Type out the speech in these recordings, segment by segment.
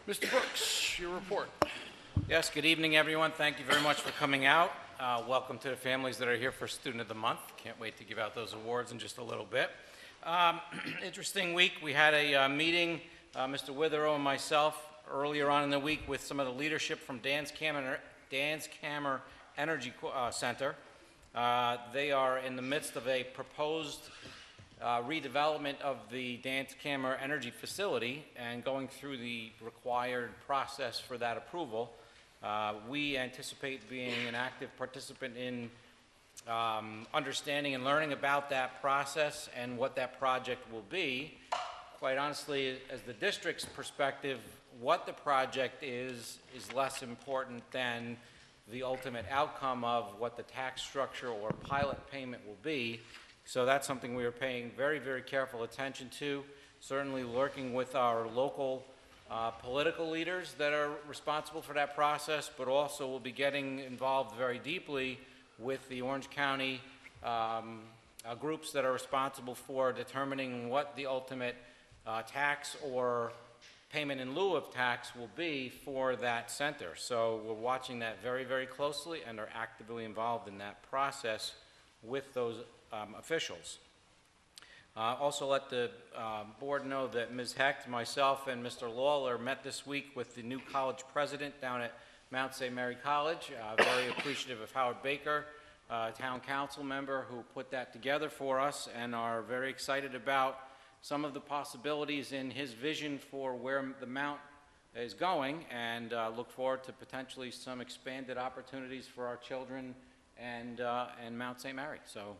Mr. Brooks, your report. Yes, good evening, everyone. Thank you very much for coming out. Welcome to the families that are here for Student of the Month. Can't wait to give out those awards in just a little bit. Interesting week. We had a meeting, Mr. Witherow and myself, earlier on in the week with some of the leadership from Dan's Camera Energy Center. They are in the midst of a proposed redevelopment of the Dan's Camera Energy Facility and going through the required process for that approval. We anticipate being an active participant in understanding and learning about that process and what that project will be. Quite honestly, as the district's perspective, what the project is less important than the ultimate outcome of what the tax structure or pilot payment will be. So that's something we are paying very, very careful attention to, certainly working with our local political leaders that are responsible for that process, but also we'll be getting involved very deeply with the Orange County groups that are responsible for determining what the ultimate tax or payment in lieu of tax will be for that center. So we're watching that very, very closely and are actively involved in that process with those officials. Also let the board know that Ms. Hecht, myself, and Mr. Lawler met this week with the new college president down at Mount St. Mary College. Very appreciative of Howard Baker, town council member, who put that together for us, and are very excited about some of the possibilities in his vision for where the Mount is going, and look forward to potentially some expanded opportunities for our children and Mount St. Mary. So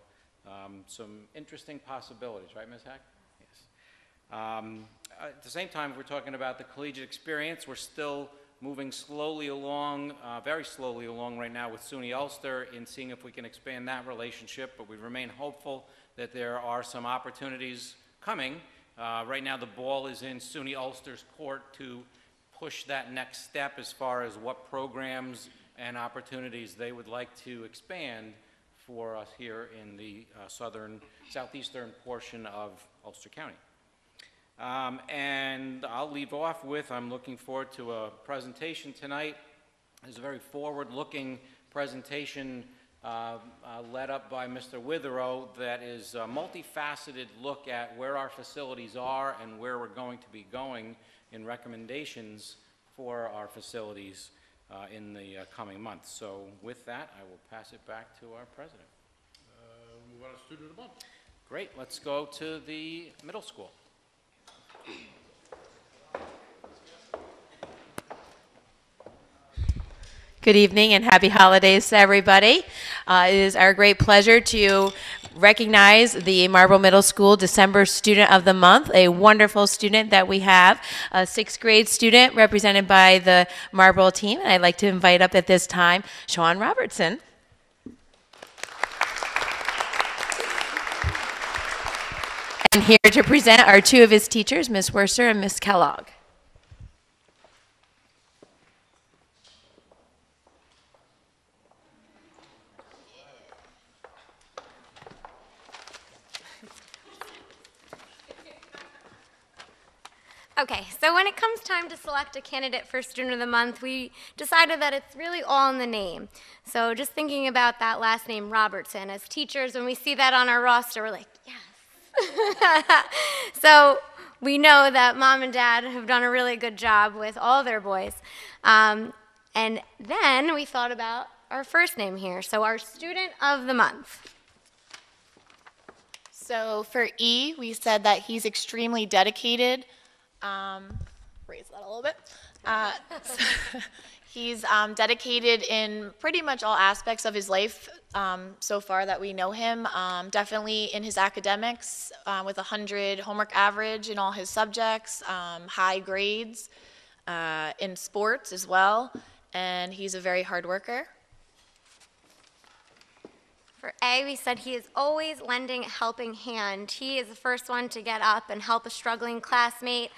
some interesting possibilities, right, Ms. Heck? Yes. At the same time, we're talking about the collegiate experience. We're still moving slowly along, very slowly along right now with SUNY Ulster in seeing if we can expand that relationship, but we remain hopeful that there are some opportunities coming. Right now the ball is in SUNY Ulster's court to push that next step as far as what programs and opportunities they would like to expand for us here in the southeastern portion of Ulster County. And I'll leave off with, I'm looking forward to a presentation tonight. It's a very forward-looking presentation led up by Mr. Witherow that is a multifaceted look at where our facilities are and where we're going to be going in recommendations for our facilities in the coming months. So with that, I will pass it back to our president. Move on to Student of the Month. Great. Let's go to the middle school. Good evening and happy holidays to everybody. It is our great pleasure to recognize the Marlboro Middle School December Student of the Month, a wonderful student that we have, a sixth grade student represented by the Marlboro team. And I'd like to invite up at this time Sean Robertson. And here to present are two of his teachers, Ms. Worster and Ms. Kellogg. Okay, so when it comes time to select a candidate for Student of the Month, we decided that it's really all in the name. So just thinking about that last name, Robertson, as teachers, when we see that on our roster, we're like, yes. So we know that Mom and Dad have done a really good job with all their boys. And then we thought about our first name here, so our Student of the Month. So for E, we said that he's extremely dedicated. Raise that a little bit. So he's dedicated in pretty much all aspects of his life so far that we know him. Definitely in his academics with 100 homework average in all his subjects, high grades in sports as well, and he's a very hard worker. For A, we said he is always lending a helping hand. He is the first one to get up and help a struggling classmate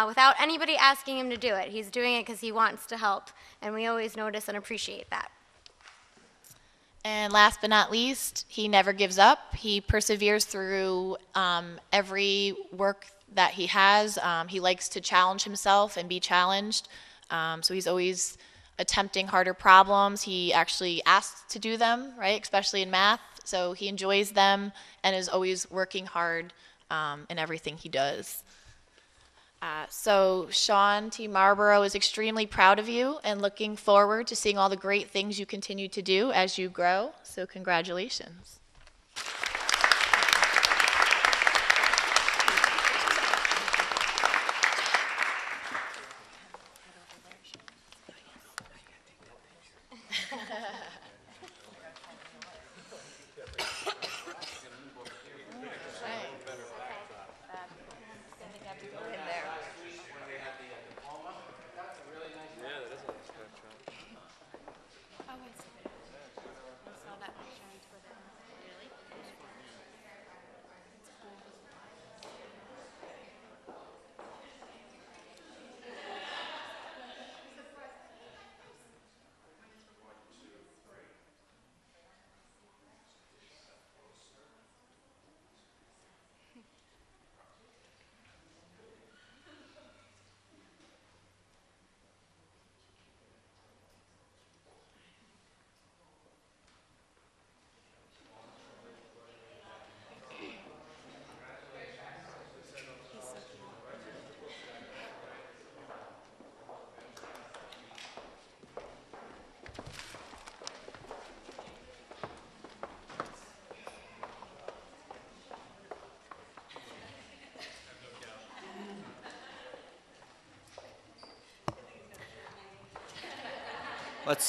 without anybody asking him to do it. He's doing it because he wants to help, and we always notice and appreciate that. And last but not least, he never gives up. He perseveres through every work that he has. He likes to challenge himself and be challenged. So he's always attempting harder problems. He actually asks to do them, right, especially in math. So he enjoys them and is always working hard in everything he does. So Sean T. Marlborough is extremely proud of you and looking forward to seeing all the great things you continue to do as you grow. So congratulations.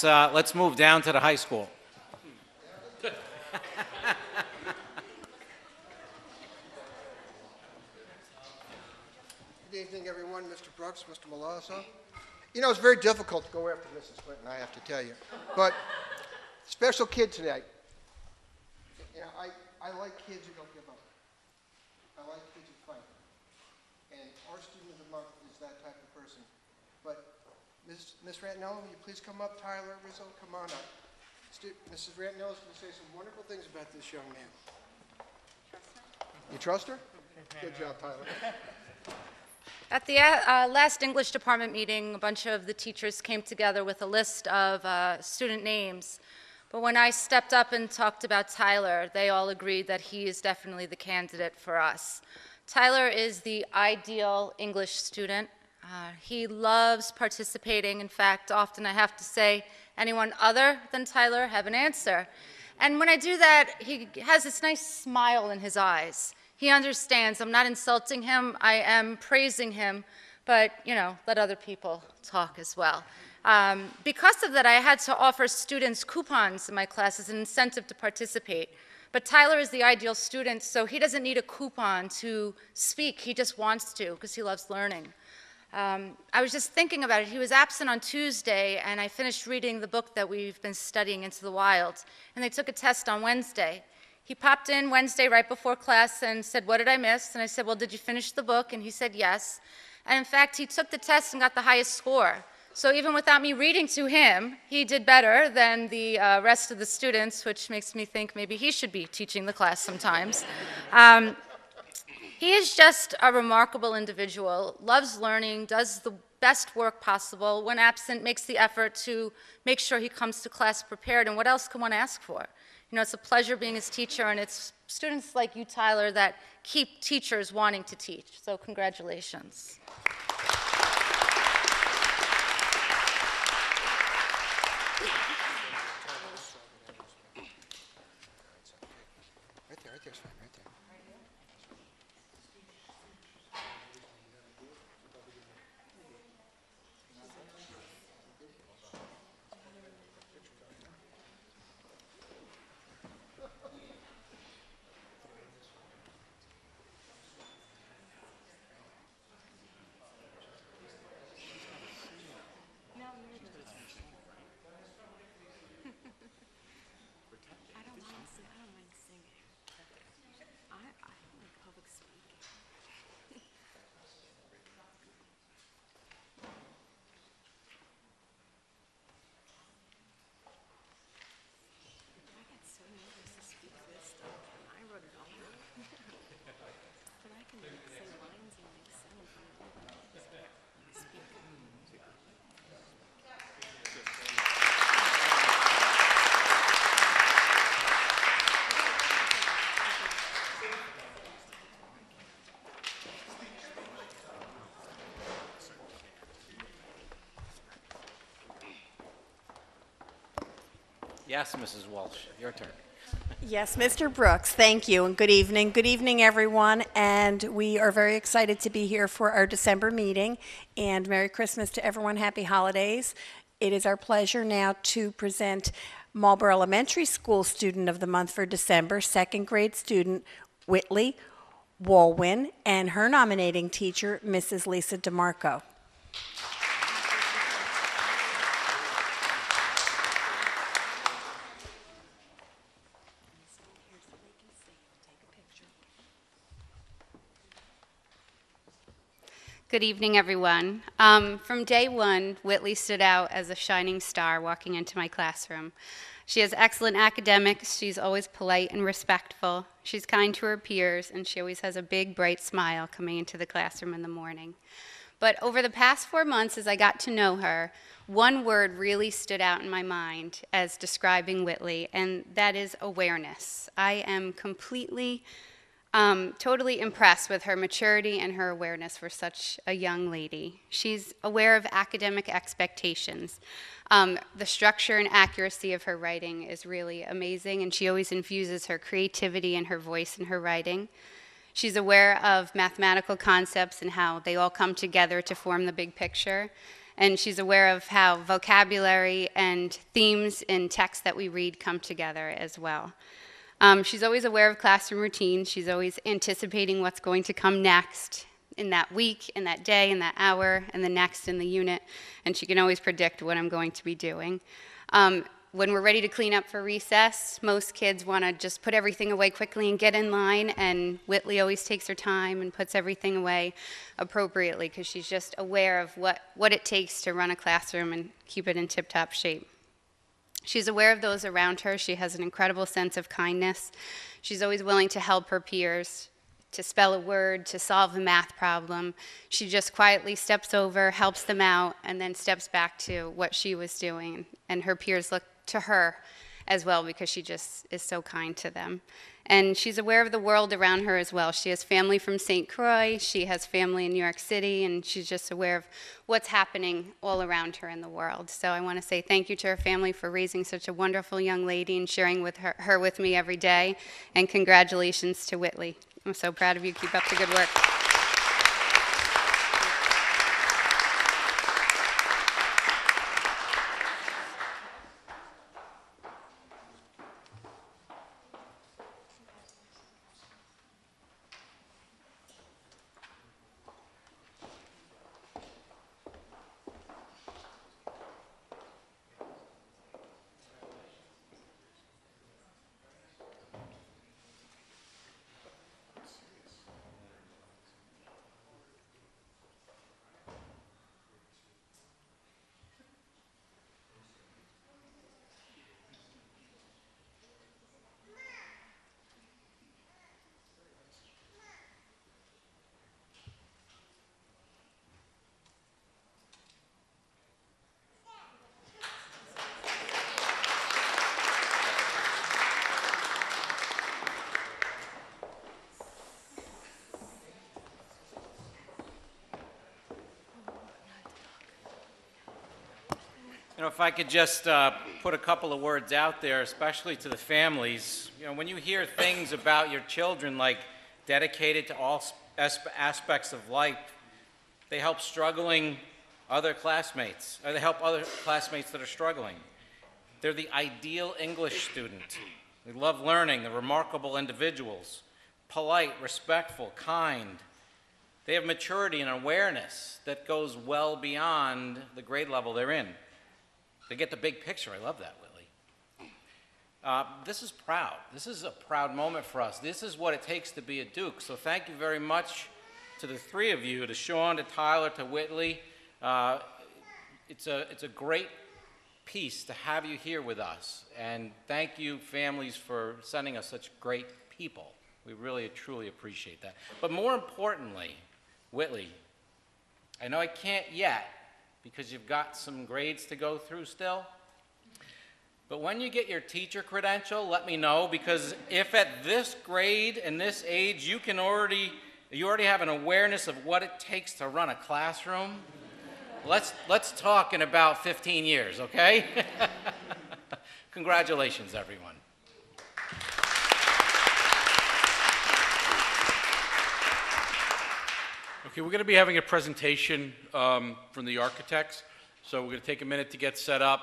Let's move down to the high school. Good evening, everyone. Mr. Brooks, Mr. Milazzo. You know, it's very difficult to go after Mrs. Clinton, I have to tell you. But special kid tonight. You know, I like kids who don't give up. I like kids who fight. And our student of the month is that type of person. But Miss Rantanello, will you please come up? Tyler, Rizzo, come on up. Mrs. Rantanello is going to say some wonderful things about this young man. You trust her? Good job, Tyler. At the last English department meeting, a bunch of the teachers came together with a list of student names. But when I stepped up and talked about Tyler, they all agreed that he is definitely the candidate for us. Tyler is the ideal English student. He loves participating. In fact, often I have to say, anyone other than Tyler, have an answer. And when I do that, he has this nice smile in his eyes. He understands I'm not insulting him, I am praising him, but, you know, let other people talk as well. Because of that, I had to offer students coupons in my class as an incentive to participate. But Tyler is the ideal student, so he doesn't need a coupon to speak. He just wants to because he loves learning. I was just thinking about it. He was absent on Tuesday, and I finished reading the book that we've been studying, Into the Wild, and they took a test on Wednesday. He popped in Wednesday right before class and said, "What did I miss?" And I said, "Well, did you finish the book?" And he said, "Yes." And in fact, he took the test and got the highest score. So even without me reading to him, he did better than the rest of the students, which makes me think maybe he should be teaching the class sometimes. He is just a remarkable individual, loves learning, does the best work possible. When absent, makes the effort to make sure he comes to class prepared. And what else can one ask for? You know, it's a pleasure being his teacher, and it's students like you, Tyler, that keep teachers wanting to teach. So congratulations. Right there's fine, right there. Yes, Mrs. Walsh, your turn. Yes, Mr. Brooks, thank you, and good evening. Good evening, everyone, and we are very excited to be here for our December meeting, and Merry Christmas to everyone, Happy Holidays. It is our pleasure now to present Marlboro Elementary School Student of the Month for December, second grade student Whitley Walwyn, and her nominating teacher, Mrs. Lisa DeMarco. Good evening, everyone. From day one, Whitley stood out as a shining star walking into my classroom. She has excellent academics. She's always polite and respectful. She's kind to her peers, and she always has a big, bright smile coming into the classroom in the morning. But over the past 4 months, as I got to know her, one word really stood out in my mind as describing Whitley, and that is awareness. I am totally impressed with her maturity and her awareness for such a young lady. She's aware of academic expectations. The structure and accuracy of her writing is really amazing, and she always infuses her creativity and her voice in her writing. She's aware of mathematical concepts and how they all come together to form the big picture. And she's aware of how vocabulary and themes in texts that we read come together as well. She's always aware of classroom routines. She's always anticipating what's going to come next in that week, in that day, in that hour, and the next in the unit. And she can always predict what I'm going to be doing. When we're ready to clean up for recess, most kids want to just put everything away quickly and get in line, and Whitley always takes her time and puts everything away appropriately because she's just aware of what it takes to run a classroom and keep it in tip-top shape. She's aware of those around her. She has an incredible sense of kindness. She's always willing to help her peers, to spell a word, to solve a math problem. She just quietly steps over, helps them out, and then steps back to what she was doing. And her peers look to her as well because she just is so kind to them. And she's aware of the world around her as well. She has family from St. Croix, she has family in New York City, and she's just aware of what's happening all around her in the world. So I want to say thank you to her family for raising such a wonderful young lady and sharing with her with me every day. And congratulations to Whitley. I'm so proud of you. Keep up the good work. You know, if I could just put a couple of words out there, especially to the families. You know, when you hear things about your children like dedicated to all aspects of life, they help struggling other classmates, or they help other classmates that are struggling. They're the ideal English student. They love learning, they're remarkable individuals, polite, respectful, kind. They have maturity and awareness that goes well beyond the grade level they're in. They get the big picture. I love that, Lily. This is proud. This is a proud moment for us. This is what it takes to be a Duke. So thank you very much to the three of you, to Sean, to Tyler, to Whitley. It's a great piece to have you here with us. And thank you, families, for sending us such great people. We really, truly appreciate that. But more importantly, Whitley, I know I can't yet, because you've got some grades to go through still. But when you get your teacher credential, let me know, because if at this grade and this age you already have an awareness of what it takes to run a classroom, let's talk in about 15 years, okay? Congratulations, everyone. Okay, we're going to be having a presentation from the architects, so we're going to take a minute to get set up.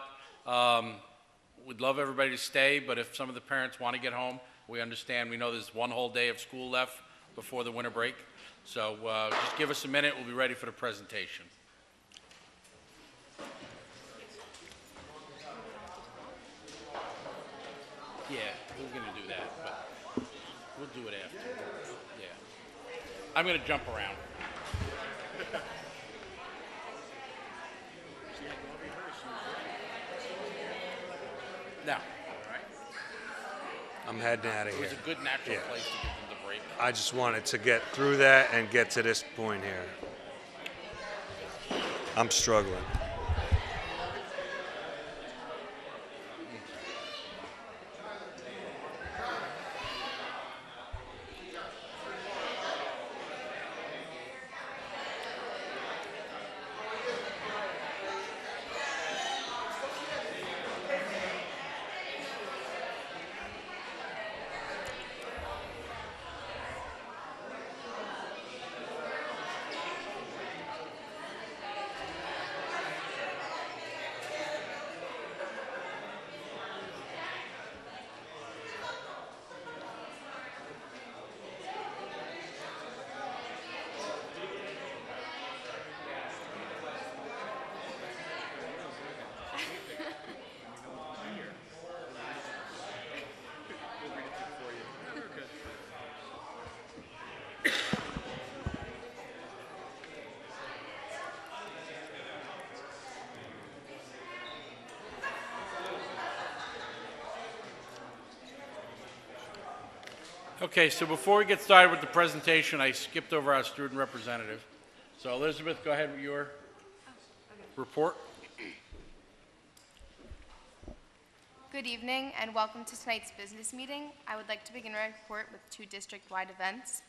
We'd love everybody to stay, but if some of the parents want to get home, we understand. We know there's one whole day of school left before the winter break, so just give us a minute. We'll be ready for the presentation. Yeah, we're going to do that, but we'll do it after. Yeah. I'm going to jump around. No. I'm heading out of It here. was a good natural place to give them the break. I just wanted to get through that and get to this point here. I'm struggling. Okay, so before we get started with the presentation, I skipped over our student representative. So Elizabeth, go ahead with your report. Good evening and welcome to tonight's business meeting. I would like to begin my report with two district-wide events.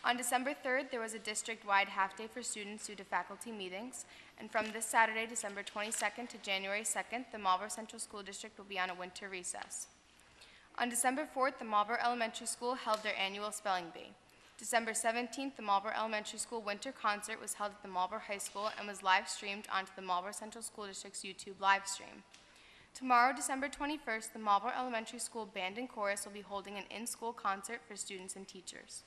On December 3rd, there was a district-wide half-day for students due to faculty meetings. And from this Saturday, December 22nd to January 2nd, the Marlborough Central School District will be on a winter recess. On December 4th, the Marlborough Elementary School held their annual spelling bee. December 17th, the Marlborough Elementary School winter concert was held at the Marlborough High School and was live streamed onto the Marlborough Central School District's YouTube live stream. Tomorrow, December 21st, the Marlborough Elementary School Band and Chorus will be holding an in-school concert for students and teachers.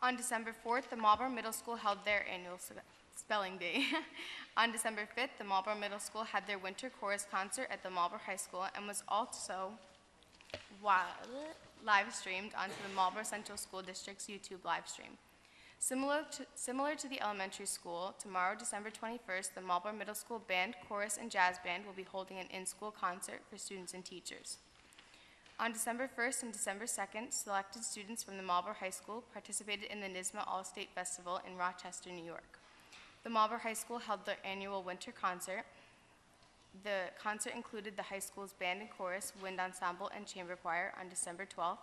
On December 4th, the Marlborough Middle School held their annual spelling bee. On December 5th, the Marlborough Middle School had their winter chorus concert at the Marlborough High School and was also live streamed onto the Marlborough Central School District's YouTube live stream. Similar to the elementary school, tomorrow, December 21st, the Marlborough Middle School Band, Chorus, and Jazz Band will be holding an in-school concert for students and teachers. On December 1st and December 2nd, selected students from the Marlborough High School participated in the NYSSMA All-State Festival in Rochester, New York. The Marlborough High School held their annual winter concert. The concert included the high school's band and chorus, wind ensemble, and chamber choir on December 12th.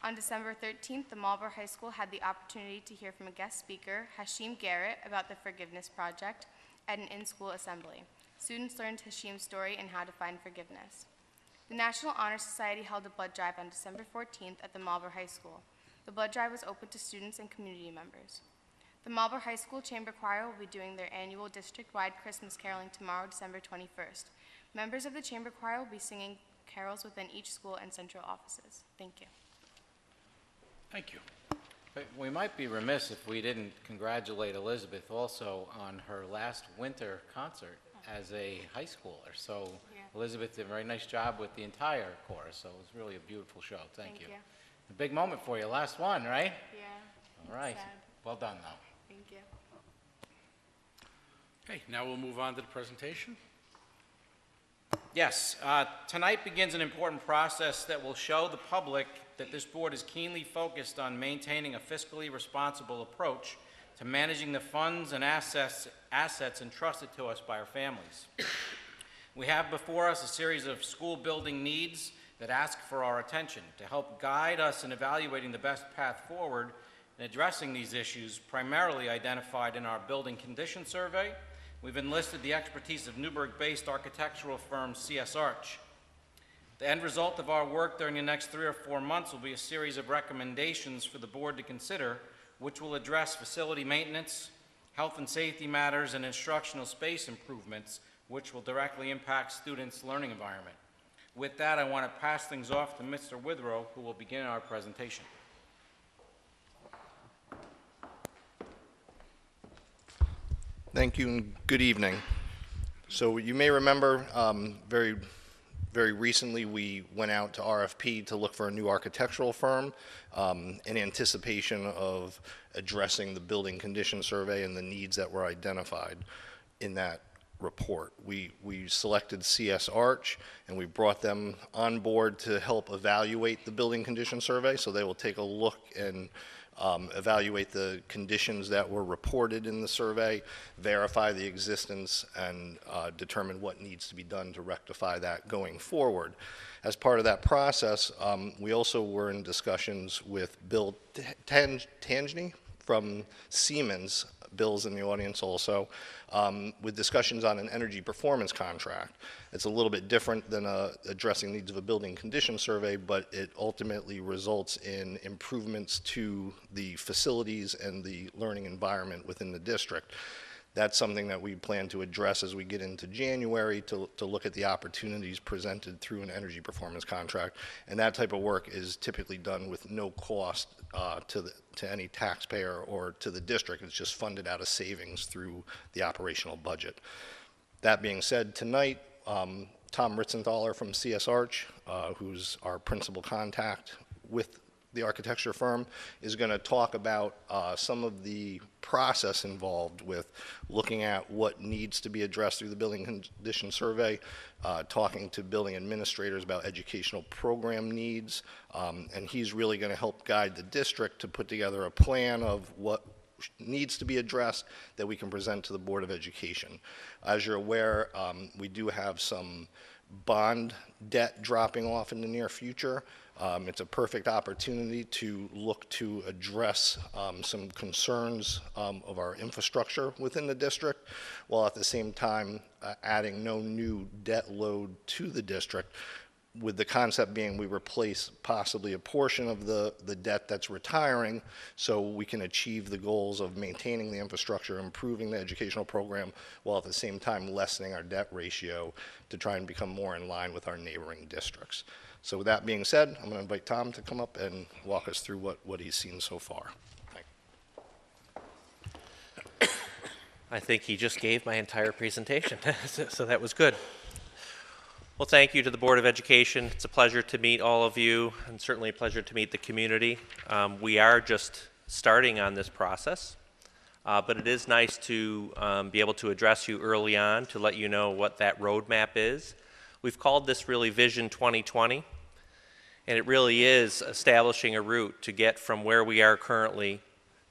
On December 13th, the Marlborough High School had the opportunity to hear from a guest speaker, Hashim Garrett, about the Forgiveness Project at an in-school assembly. Students learned Hashim's story and how to find forgiveness. The National Honor Society held a blood drive on December 14th at the Marlborough High School. The blood drive was open to students and community members. The Marlborough High School Chamber Choir will be doing their annual district-wide Christmas caroling tomorrow, December 21st. Members of the Chamber Choir will be singing carols within each school and central offices. Thank you. Thank you. But we might be remiss if we didn't congratulate Elizabeth also on her last winter concert as a high schooler. So Elizabeth did a very nice job with the entire chorus, so it was really a beautiful show. Thank you. A big moment for you. Last one, right? Yeah. All right. Sad. Well done, though. Thank you. Okay, now we'll move on to the presentation. Yes, tonight begins an important process that will show the public that this board is keenly focused on maintaining a fiscally responsible approach to managing the funds and assets entrusted to us by our families. We have before us a series of school building needs that ask for our attention to help guide us in evaluating the best path forward in addressing these issues, primarily identified in our building condition survey, we've enlisted the expertise of Newburgh-based architectural firm CS Arch. The end result of our work during the next 3 or 4 months will be a series of recommendations for the board to consider, which will address facility maintenance, health and safety matters, and instructional space improvements, which will directly impact students' learning environment. With that, I want to pass things off to Mr. Withrow, who will begin our presentation. Thank you and good evening. So you may remember very recently we went out to RFP to look for a new architectural firm in anticipation of addressing the building condition survey and the needs that were identified in that report. We selected CS Arch and we brought them on board to help evaluate the building condition survey, so they will take a look and evaluate the conditions that were reported in the survey, verify the existence, and determine what needs to be done to rectify that going forward. As part of that process, we also were in discussions with Bill Tangney from Siemens. Bill's in the audience also, with discussions on an energy performance contract. It's a little bit different than addressing needs of a building condition survey, but it ultimately results in improvements to the facilities and the learning environment within the district. That's something that we plan to address as we get into January to look at the opportunities presented through an energy performance contract. And that type of work is typically done with no cost to any taxpayer or to the district. It's just funded out of savings through the operational budget. That being said, tonight, Tom Ritzenthaler from CS Arch, who's our principal contact with the architecture firm, is going to talk about some of the process involved with looking at what needs to be addressed through the building condition survey, talking to building administrators about educational program needs, and he's really going to help guide the district to put together a plan of what needs to be addressed that we can present to the Board of Education. As you're aware, we do have some bond debt dropping off in the near future. It's a perfect opportunity to look to address some concerns of our infrastructure within the district, while at the same time adding no new debt load to the district, with the concept being we replace possibly a portion of the debt that's retiring so we can achieve the goals of maintaining the infrastructure, improving the educational program, while at the same time lessening our debt ratio to try and become more in line with our neighboring districts. So with that being said, I'm going to invite Tom to come up and walk us through what he's seen so far. I think he just gave my entire presentation, so that was good. Well, thank you to the Board of Education. It's a pleasure to meet all of you, and certainly a pleasure to meet the community. We are just starting on this process, but it is nice to be able to address you early on to let you know what that roadmap is. We've called this really Vision 2020, and it really is establishing a route to get from where we are currently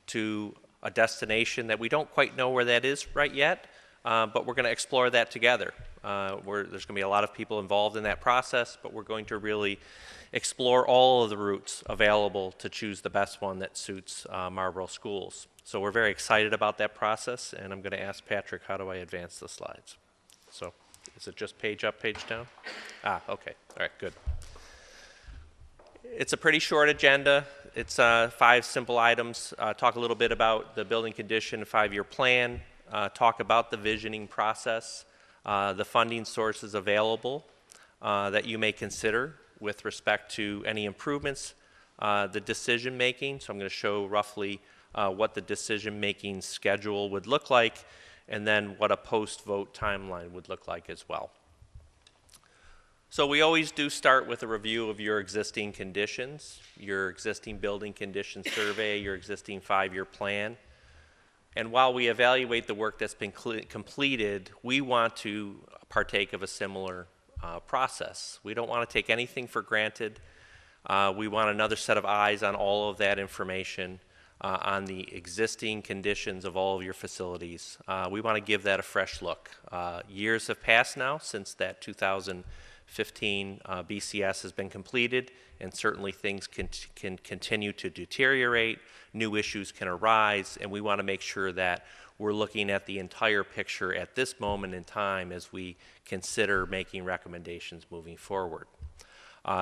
to a destination that we don't quite know where that is right yet, but we're going to explore that together. There's going to be a lot of people involved in that process, but we're going to really explore all of the routes available to choose the best one that suits Marlboro schools. So we're very excited about that process, and I'm going to ask Patrick, how do I advance the slides? So is it just page up, page down? Okay. All right, good. It's a pretty short agenda. It's 5 simple items. Talk a little bit about the building condition 5-year plan, talk about the visioning process, the funding sources available that you may consider with respect to any improvements, the decision making. So I'm going to show roughly what the decision making schedule would look like, and then what a post-vote timeline would look like as well. So we always do start with a review of your existing conditions, your existing building condition survey, your existing 5-year plan. And while we evaluate the work that's been completed, we want to partake of a similar process. We don't want to take anything for granted. We want another set of eyes on all of that information, on the existing conditions of all of your facilities. We want to give that a fresh look. Years have passed now since that 2015 BCS has been completed, and certainly things can continue to deteriorate, new issues can arise, and we want to make sure that we're looking at the entire picture at this moment in time as we consider making recommendations moving forward.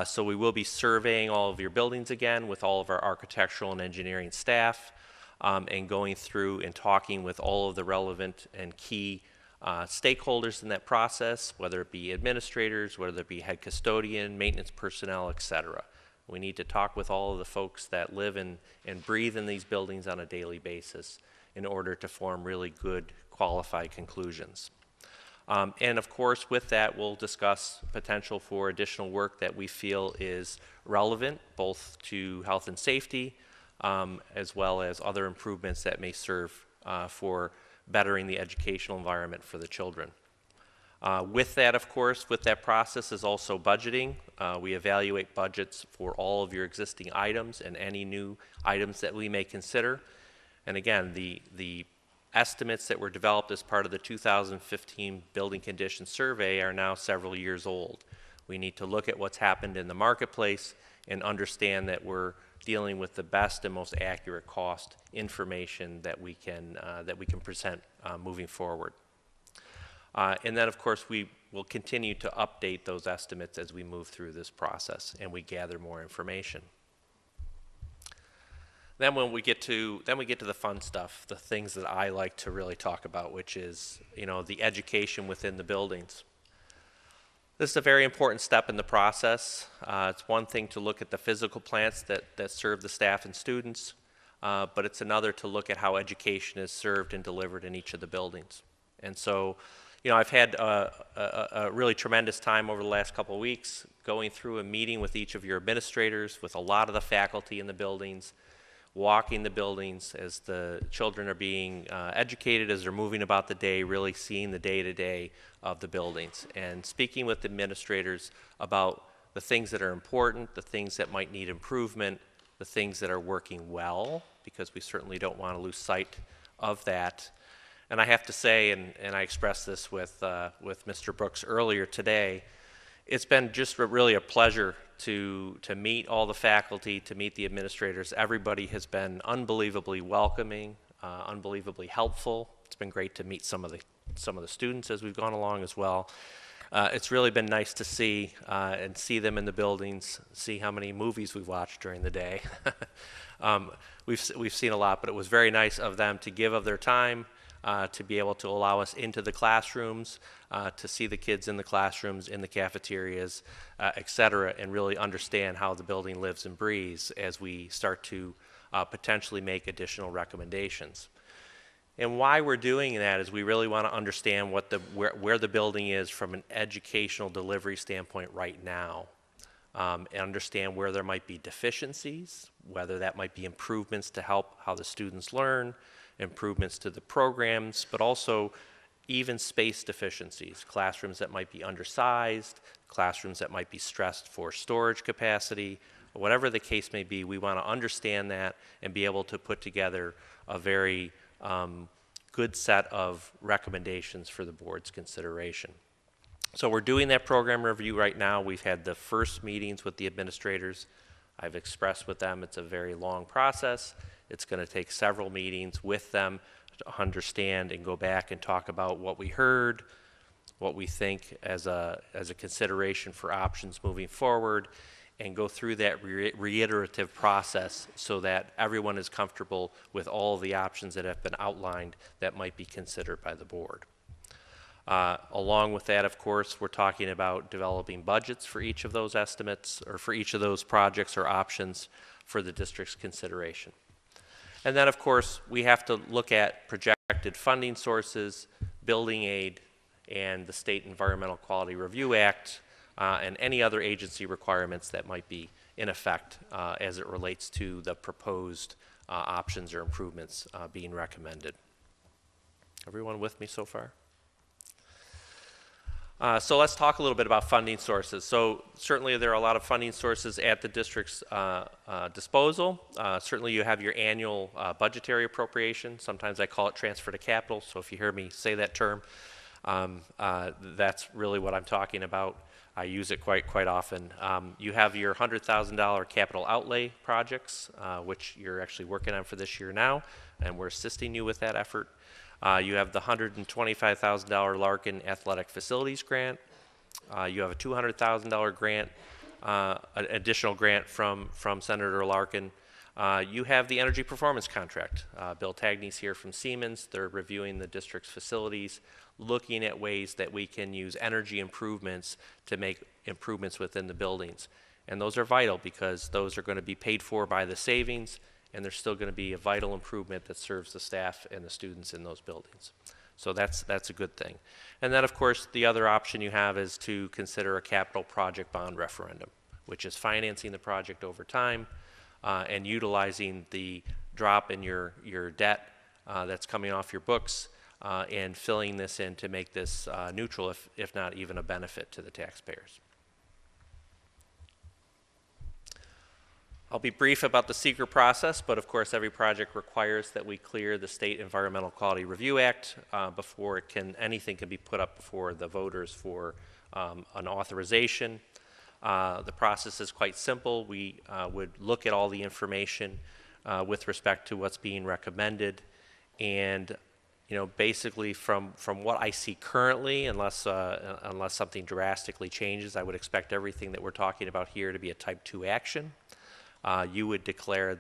So we will be surveying all of your buildings again with all of our architectural and engineering staff, and going through and talking with all of the relevant and key stakeholders in that process, whether it be administrators, whether it be head custodian, maintenance personnel, etc. We need to talk with all of the folks that live and breathe in these buildings on a daily basis in order to form really good, qualified conclusions. And of course, with that, we'll discuss potential for additional work that we feel is relevant, both to health and safety, as well as other improvements that may serve for bettering the educational environment for the children. With that, of course, with that process is also budgeting. We evaluate budgets for all of your existing items and any new items that we may consider. And again, the estimates that were developed as part of the 2015 Building Condition Survey are now several years old. We need to look at what's happened in the marketplace and understand that we're dealing with the best and most accurate cost information that we can present moving forward. And then, of course, we will continue to update those estimates as we move through this process and we gather more information. Then when we get to the fun stuff, the things that I like to really talk about, which is, you know, the education within the buildings. This is a very important step in the process. It's one thing to look at the physical plants that serve the staff and students, but it's another to look at how education is served and delivered in each of the buildings. And so, you know, I've had a really tremendous time over the last couple of weeks going through and meeting with each of your administrators, with a lot of the faculty in the buildings, walking the buildings as the children are being educated, as they're moving about the day, really seeing the day-to-day of the buildings, and speaking with administrators about the things that are important, the things that might need improvement, the things that are working well, because we certainly don't want to lose sight of that. And I have to say, and I expressed this with Mr. Brooks earlier today, it's been just really a pleasure to meet all the faculty, to meet the administrators. Everybody has been unbelievably welcoming, unbelievably helpful. It's been great to meet some of the students as we've gone along as well. It's really been nice to see and see them in the buildings, see how many movies we've watched during the day. We've seen a lot, but it was very nice of them to give of their time, to be able to allow us into the classrooms, to see the kids in the classrooms, in the cafeterias, et cetera, and really understand how the building lives and breathes as we start to potentially make additional recommendations. And why we're doing that is we really want to understand where the building is from an educational delivery standpoint right now, and understand where there might be deficiencies, whether that might be improvements to help how the students learn, improvements to the programs, but also even space deficiencies, classrooms that might be undersized, classrooms that might be stressed for storage capacity, whatever the case may be. We want to understand that and be able to put together a very good set of recommendations for the board's consideration. So we're doing that program review right now. We've had the first meetings with the administrators. I've expressed with them it's a very long process. It's going to take several meetings with them to understand and go back and talk about what we heard, what we think as a consideration for options moving forward, and go through that reiterative process so that everyone is comfortable with all of the options that have been outlined that might be considered by the board. Along with that, of course, we're talking about developing budgets for each of those estimates, or for each of those projects or options for the district's consideration. And then, of course, we have to look at projected funding sources, building aid, and the State Environmental Quality Review Act, and any other agency requirements that might be in effect as it relates to the proposed options or improvements being recommended. Everyone with me so far? So let's talk a little bit about funding sources. So certainly there are a lot of funding sources at the district's disposal. Certainly you have your annual budgetary appropriation. Sometimes I call it transfer to capital, so if you hear me say that term, that's really what I'm talking about. I use it quite often. You have your $100,000 capital outlay projects, which you're actually working on for this year now, and we're assisting you with that effort. You have the $125,000 Larkin Athletic Facilities Grant. You have a $200,000 grant, an additional grant from Senator Larkin. You have the energy performance contract. Bill Tagney's here from Siemens. They're reviewing the district's facilities, looking at ways that we can use energy improvements to make improvements within the buildings. And those are vital because those are going to be paid for by the savings, and there's still going to be a vital improvement that serves the staff and the students in those buildings. So that's a good thing. And then, of course, the other option you have is to consider a capital project bond referendum, which is financing the project over time and utilizing the drop in your debt that's coming off your books and filling this in to make this neutral, if not even a benefit to the taxpayers. I'll be brief about the seeker process, but of course every project requires that we clear the State Environmental Quality Review Act before anything can be put up before the voters for an authorization. The process is quite simple. We would look at all the information with respect to what's being recommended, and basically from what I see currently, unless something drastically changes, I would expect everything that we're talking about here to be a Type 2 action. You would declare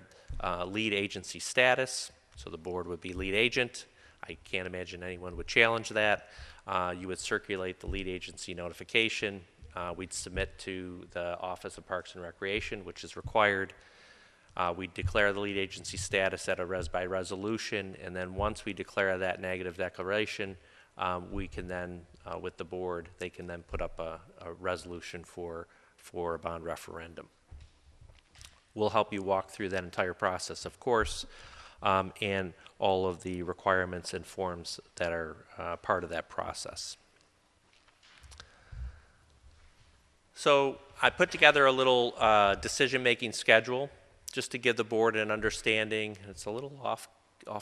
lead agency status, so the board would be lead agent. I can't imagine anyone would challenge that. You would circulate the lead agency notification. We'd submit to the Office of Parks and Recreation, which is required. We'd declare the lead agency status at a by resolution, and then once we declare that negative declaration, we can then, with the board, they can then put up a resolution for a bond referendum. We'll help you walk through that entire process, of course, and all of the requirements and forms that are part of that process. So I put together a little decision-making schedule just to give the board an understanding. It's a little off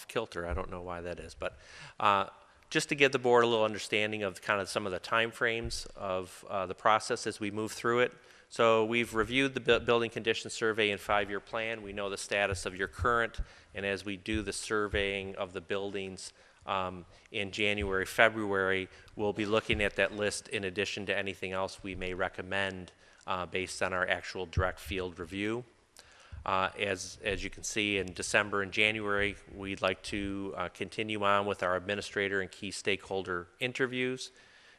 kilter. I don't know why that is, but just to give the board a little understanding of kind of some of the time frames of the process as we move through it. So we've reviewed the building condition survey and 5-year plan. We know the status of your current, and as we do the surveying of the buildings in January, February, we'll be looking at that list in addition to anything else we may recommend based on our actual direct field review. As you can see, in December and January, we'd like to continue on with our administrator and key stakeholder interviews.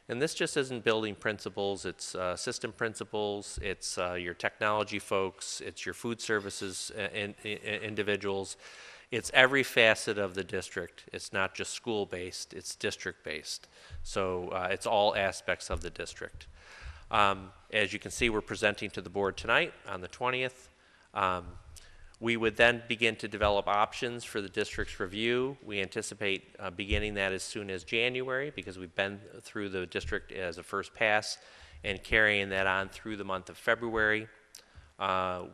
And this just isn't building principals, it's system principals, it's your technology folks, it's your food services individuals. It's every facet of the district. It's not just school-based, it's district-based. So it's all aspects of the district. As you can see, we're presenting to the board tonight on the 20th. We would then begin to develop options for the district's review. We anticipate beginning that as soon as January because we've been through the district as a first pass and carrying that on through the month of February.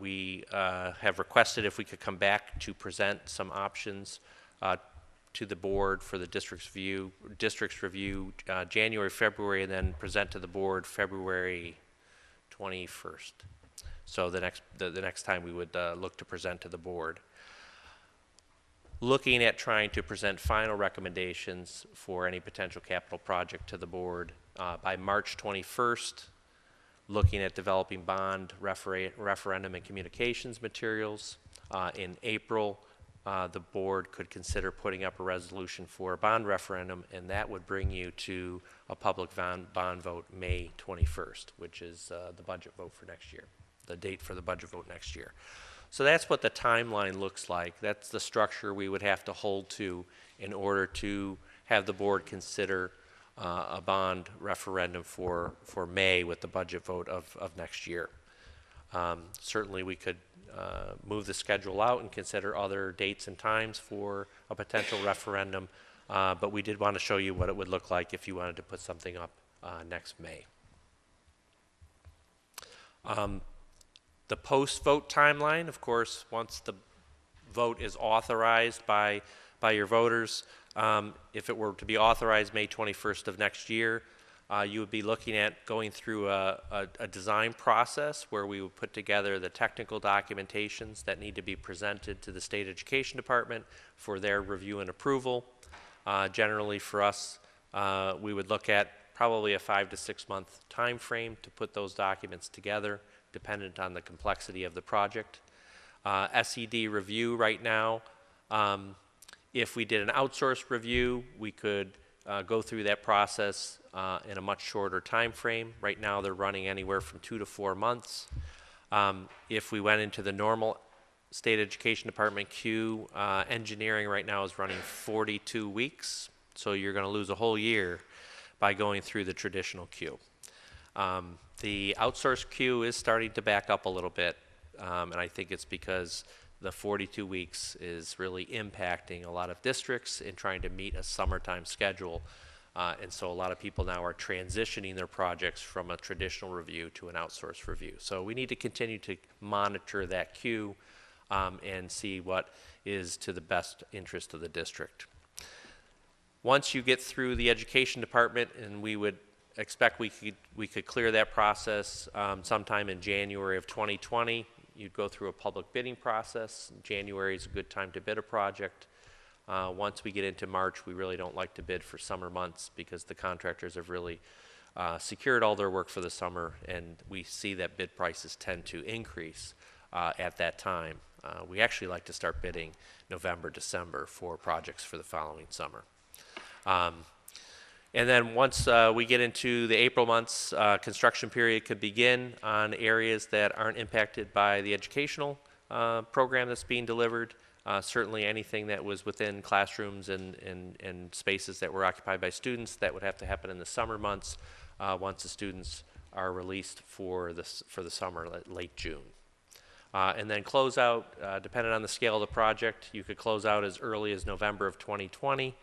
We have requested if we could come back to present some options to the board for the district's review January, February, and then present to the board February 21st. So the next time we would look to present to the board. Looking at trying to present final recommendations for any potential capital project to the board by March 21st, looking at developing bond, referendum, and communications materials. In April, the board could consider putting up a resolution for a bond referendum, and that would bring you to a public bond vote May 21st, which is the budget vote for next year. The date for the budget vote next year. So that's what the timeline looks like. That's the structure we would have to hold to in order to have the board consider a bond referendum for May with the budget vote of next year. Certainly we could move the schedule out and consider other dates and times for a potential referendum, but we did want to show you what it would look like if you wanted to put something up next May. The post-vote timeline, of course, once the vote is authorized by your voters, if it were to be authorized May 21st of next year, you would be looking at going through a design process where we would put together the technical documentations that need to be presented to the State Education Department for their review and approval. Generally for us, we would look at probably a 5 to 6 month time frame to put those documents together, dependent on the complexity of the project. SED review right now, if we did an outsourced review, we could go through that process in a much shorter time frame. Right now they're running anywhere from 2 to 4 months. If we went into the normal State Education Department queue, engineering right now is running 42 weeks, so you're going to lose a whole year by going through the traditional queue. The outsourced queue is starting to back up a little bit, and I think it's because the 42 weeks is really impacting a lot of districts in trying to meet a summertime schedule. And so a lot of people now are transitioning their projects from a traditional review to an outsourced review. So we need to continue to monitor that queue and see what is to the best interest of the district. Once you get through the education department, and we would expect we could clear that process sometime in January of 2020. You'd go through a public bidding process. January is a good time to bid a project. Once we get into March, we really don't like to bid for summer months because the contractors have really secured all their work for the summer, and we see that bid prices tend to increase at that time. We actually like to start bidding November, December for projects for the following summer. And then once we get into the April months, construction period could begin on areas that aren't impacted by the educational program that's being delivered. Certainly anything that was within classrooms and spaces that were occupied by students, that would have to happen in the summer months once the students are released for the summer, late June. And then close out, depending on the scale of the project, you could close out as early as November of 2020.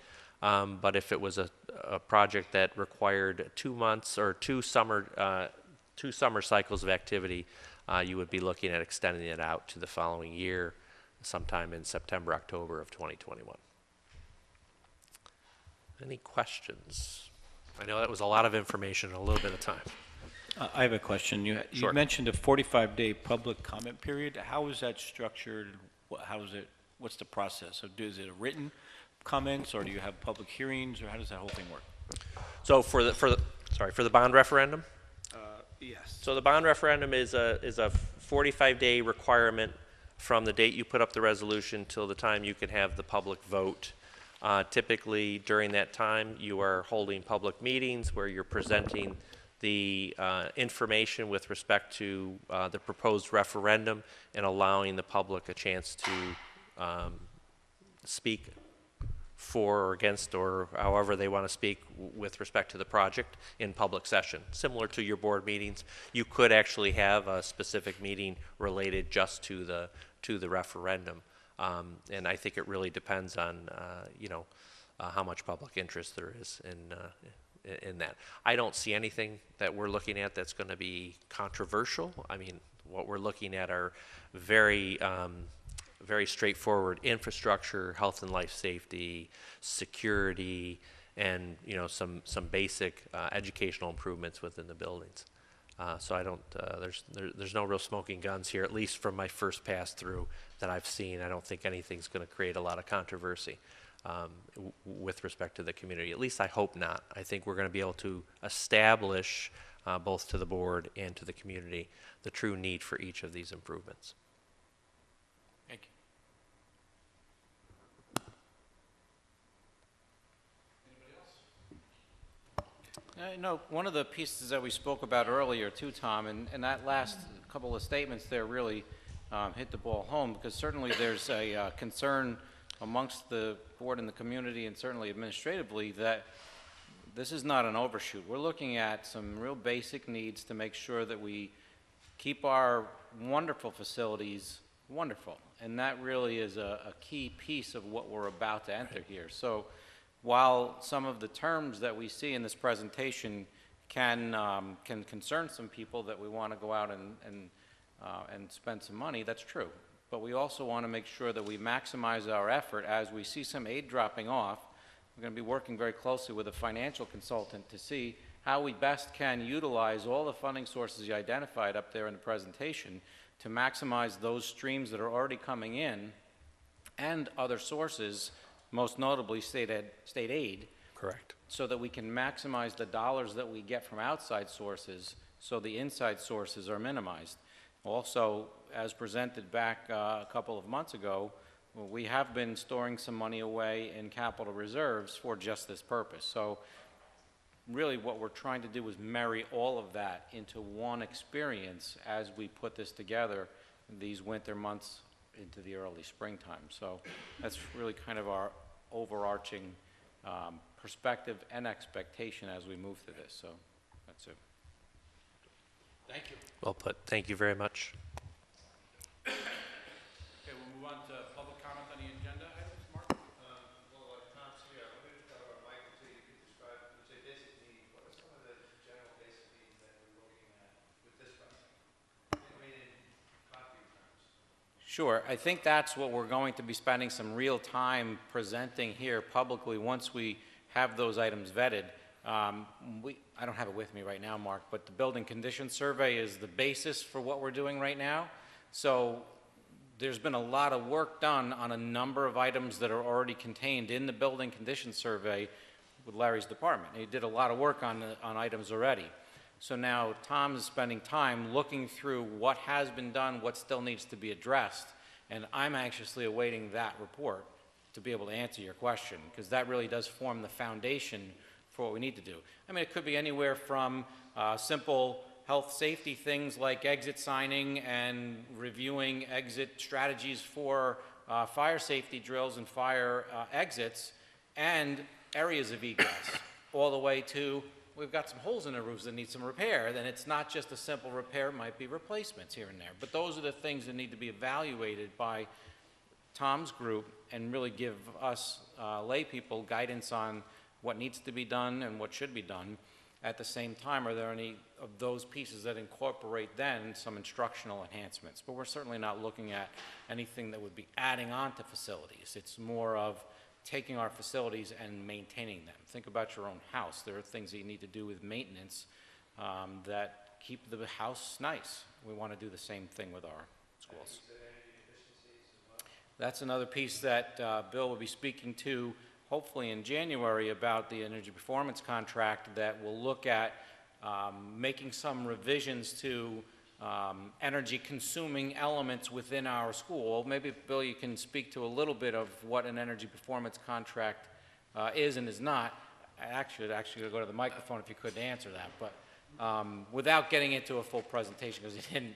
But if it was a project that required 2 months or two summer cycles of activity, you would be looking at extending it out to the following year, sometime in September, October of 2021. Any questions? I know that was a lot of information in a little bit of time. I have a question. You Sure. mentioned a 45-day public comment period. How is that structured? What's the process? So is it a written comments, or do you have public hearings, or how does that whole thing work? So for the bond referendum? Yes. So the bond referendum is a 45-day requirement from the date you put up the resolution till the time you can have the public vote. Typically during that time you are holding public meetings where you're presenting the information with respect to the proposed referendum and allowing the public a chance to speak for or against, or however they want to speak with respect to the project in public session. Similar to your board meetings, you could actually have a specific meeting related just to the referendum. And I think it really depends on how much public interest there is in that. I don't see anything that we're looking at that's going to be controversial. I mean, what we're looking at are very straightforward infrastructure, health and life safety, security, and some basic educational improvements within the buildings. So I don't. There's no real smoking guns here, at least from my first pass through that I've seen. I don't think anything's going to create a lot of controversy with respect to the community. At least I hope not. I think we're going to be able to establish both to the board and to the community the true need for each of these improvements. Thank you. One of the pieces that we spoke about earlier too, Tom, and that last couple of statements there really hit the ball home, because certainly there's a concern amongst the board and the community, and certainly administratively, that this is not an overshoot. We're looking at some real basic needs to make sure that we keep our wonderful facilities wonderful, and that really is a key piece of what we're about to enter here. So while some of the terms that we see in this presentation can concern some people that we want to go out and spend some money, that's true. But we also want to make sure that we maximize our effort as we see some aid dropping off. We're going to be working very closely with a financial consultant to see how we best can utilize all the funding sources you identified up there in the presentation to maximize those streams that are already coming in and other sources most notably state aid, Correct. so that we can maximize the dollars that we get from outside sources, so the inside sources are minimized. Also, as presented back a couple of months ago, we have been storing some money away in capital reserves for just this purpose. So really what we're trying to do is marry all of that into one experience as we put this together these winter months into the early springtime. So that's really kind of our overarching perspective and expectation as we move through this. So that's it. Thank you. Well put. Thank you very much. Okay, we'll move on to public comment on the agenda items. Mark? Well, Tom's here. I'm going to tell Mike until you can describe, you say basic needs. What are some of the general basic needs that we're looking at with this project? I mean, in concrete terms. Sure. I think that's what we're going to be spending some real time presenting here publicly once we have those items vetted. I don't have it with me right now, Mark, but the building condition survey is the basis for what we're doing right now. So there's been a lot of work done on a number of items that are already contained in the building condition survey with Larry's department. He did a lot of work on items already. So now Tom is spending time looking through what has been done, what still needs to be addressed, and I'm anxiously awaiting that report to be able to answer your question, because that really does form the foundation for what we need to do. I mean, it could be anywhere from simple health safety things like exit signing and reviewing exit strategies for fire safety drills and fire exits and areas of egress, all the way to we've got some holes in the roofs that need some repair. Then it's not just a simple repair, it might be replacements here and there. But those are the things that need to be evaluated by Tom's group and really give us lay people guidance on what needs to be done and what should be done. At the same time, are there any of those pieces that incorporate then some instructional enhancements? But we're certainly not looking at anything that would be adding on to facilities. It's more of taking our facilities and maintaining them. Think about your own house. There are things that you need to do with maintenance that keep the house nice. We want to do the same thing with our schools. That's another piece that Bill will be speaking to hopefully in January about the energy performance contract that will look at making some revisions to energy consuming elements within our school. Maybe, Bill, you can speak to a little bit of what an energy performance contract is and is not. I should actually go to the microphone if you could answer that, but without getting into a full presentation because you didn't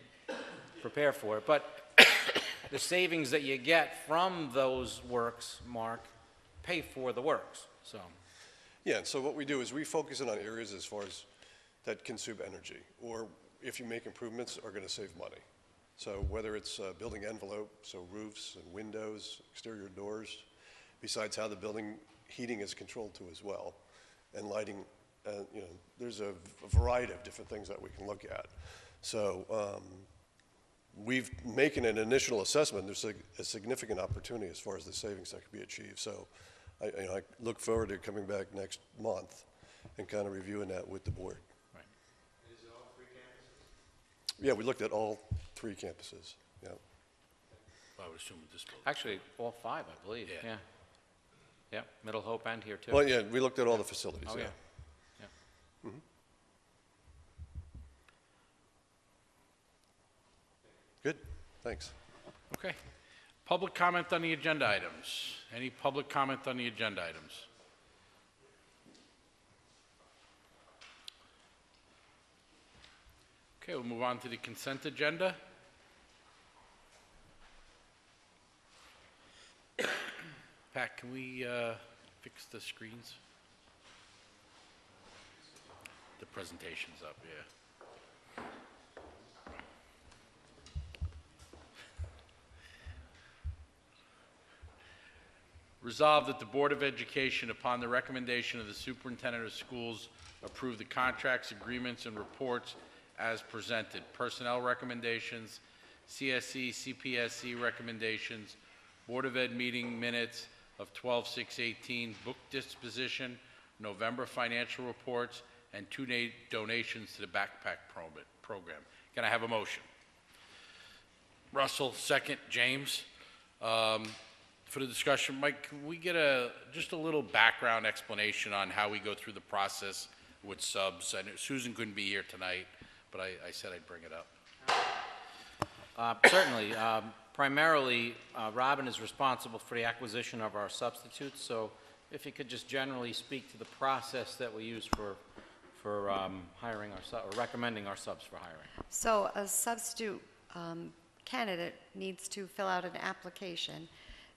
prepare for it. But the savings that you get from those works, Mark, pay for the works. So, yeah, so what we do is we focus in on areas as far as that consume energy, or if you make improvements, are going to save money. So whether it's building envelope, so roofs and windows, exterior doors, besides how the building heating is controlled to as well, and lighting, you know, there's a variety of different things that we can look at. So we've making an initial assessment. There's a significant opportunity as far as the savings that could be achieved. So I look forward to coming back next month and kind of reviewing that with the board. Right. Is it all 3 campuses? Yeah, we looked at all 3 campuses. Yeah. I would assume this building. actually, all 5, I believe. Yeah. Yeah, Middle Hope and here too. Well, yeah, we looked at all the facilities. Oh, yeah. yeah. Good. Thanks. Okay. Public comment on the agenda items. Any public comment on the agenda items? Okay, we'll move on to the consent agenda. Pat, can we fix the screens? The presentation's up, yeah. Resolved that the Board of Education, upon the recommendation of the Superintendent of Schools, approve the contracts, agreements, and reports as presented. Personnel recommendations, CSE, CPSE recommendations, Board of Ed meeting minutes of 12/6/18, book disposition, November financial reports, and 2 donations to the backpack program. Can I have a motion? Russell, second. James. For the discussion, Mike, can we get just a little background explanation on how we go through the process with subs? I know Susan couldn't be here tonight, but I said I'd bring it up. Certainly. Primarily, Robin is responsible for the acquisition of our substitutes, so if you could just generally speak to the process that we use for hiring or recommending our subs for hiring. So a substitute candidate needs to fill out an application.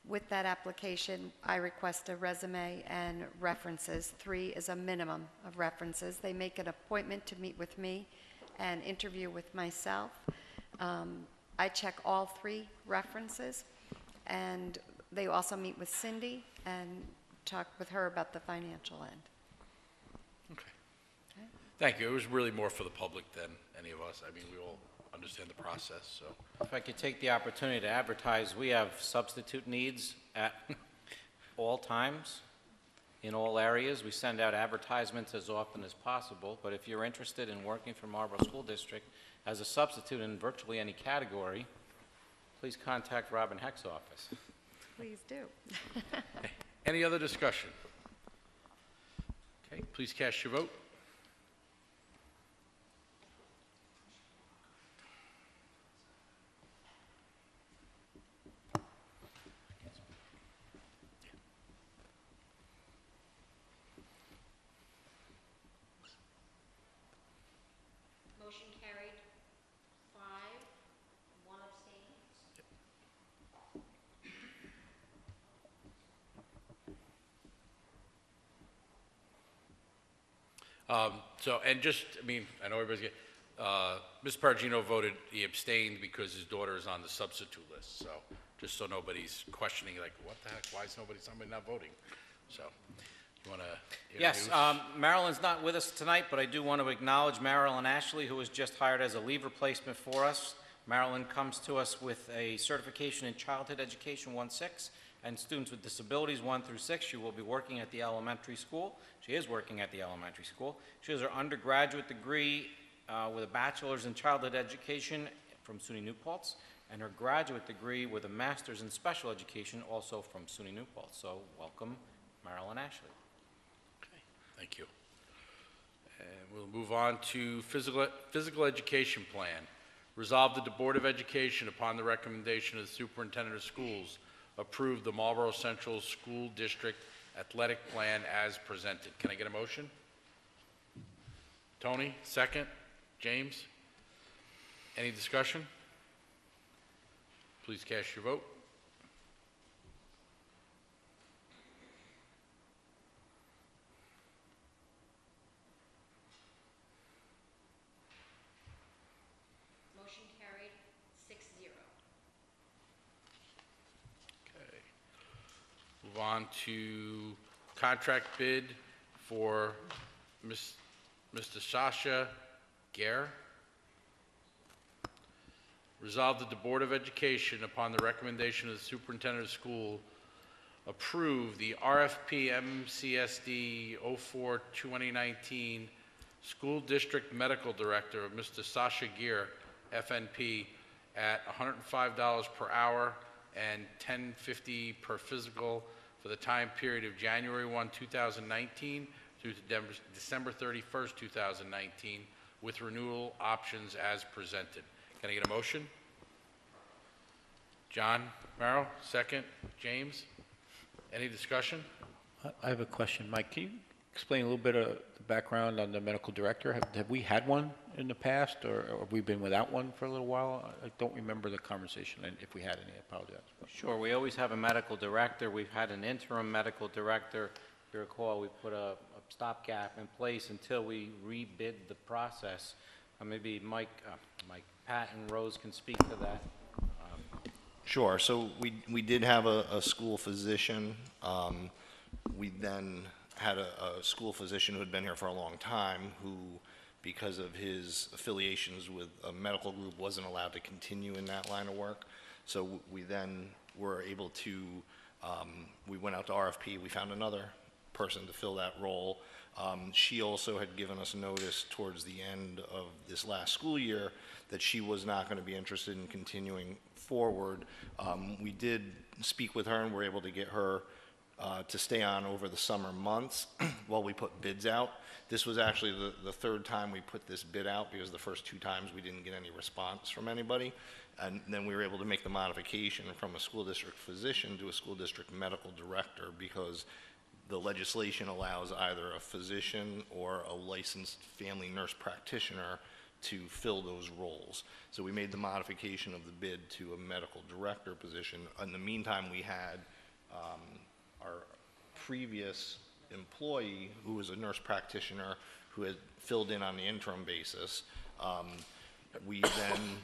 With that application, I request a resume and references. 3 is a minimum of references. They make an appointment to meet with me and interview with myself. I check all 3 references, and they also meet with Cindy and talk with her about the financial end. Okay. Thank you. It was really more for the public than any of us. I mean, we all understand the process, so. If I could take the opportunity to advertise, we have substitute needs at all times, in all areas. We send out advertisements as often as possible, but if you're interested in working for Marlborough School District as a substitute in virtually any category, please contact Robin Heck's office. Please do. Any other discussion? Okay, please cast your vote. Motion carried, 5, 1 abstaining. And just, I mean, I know everybody's Mr. Perugino voted, he abstained because his daughter is on the substitute list, so, just so nobody's questioning, like, what the heck, why is somebody not voting? So, you want to introduce? Yes, Marilyn's not with us tonight, but I do want to acknowledge Marilyn Ashley, who was just hired as a leave replacement for us. Marilyn comes to us with a certification in childhood education 1-6 and students with disabilities 1 through 6. She will be working at the elementary school. She is working at the elementary school. She has her undergraduate degree with a bachelor's in childhood education from SUNY New Paltz, and her graduate degree with a master's in special education also from SUNY New Paltz. So welcome, Marilyn Ashley. Thank you. And we'll move on to physical education plan. Resolved that the Board of Education, upon the recommendation of the Superintendent of Schools, approve the Marlborough Central School District Athletic Plan as presented. Can I get a motion? Tony, second. James? Any discussion? Please cast your vote. Motion carried, 6-0. Okay. Move on to contract bid for Mr. Sasha Gare. Resolved that the Board of Education, upon the recommendation of the Superintendent of School, approve the RFP MCSD 04-2019 School District Medical Director of Mr. Sasha Gere, FNP, at $105 per hour and $10.50 per physical for the time period of January 1, 2019 through to December 31st, 2019, with renewal options as presented. Can I get a motion? John Merrill, second. James? Any discussion? I have a question. Mike, can you explain a little bit of the background on the medical director? Have we had one in the past, or have we been without one for a little while? I don't remember the conversation, and if we had any, I apologize. Sure, we always have a medical director. We've had an interim medical director. If you recall, we put a stopgap in place until we rebid the process. Maybe Mike, Pat and Rose can speak to that. Sure. So we did have a school physician. We then had a school physician who had been here for a long time who, because of his affiliations with a medical group, wasn't allowed to continue in that line of work. So we then were able to, we went out to RFP. We found another person to fill that role. She also had given us notice towards the end of this last school year that she was not going to be interested in continuing forward. We did speak with her and were able to get her to stay on over the summer months while we put bids out. This was actually the third time we put this bid out, because the first 2 times we didn't get any response from anybody. And then we were able to make the modification from a school district physician to a school district medical director, because the legislation allows either a physician or a licensed family nurse practitioner to fill those roles. So we made the modification of the bid to a medical director position. In the meantime, we had our previous employee, who was a nurse practitioner, who had filled in on the interim basis. We then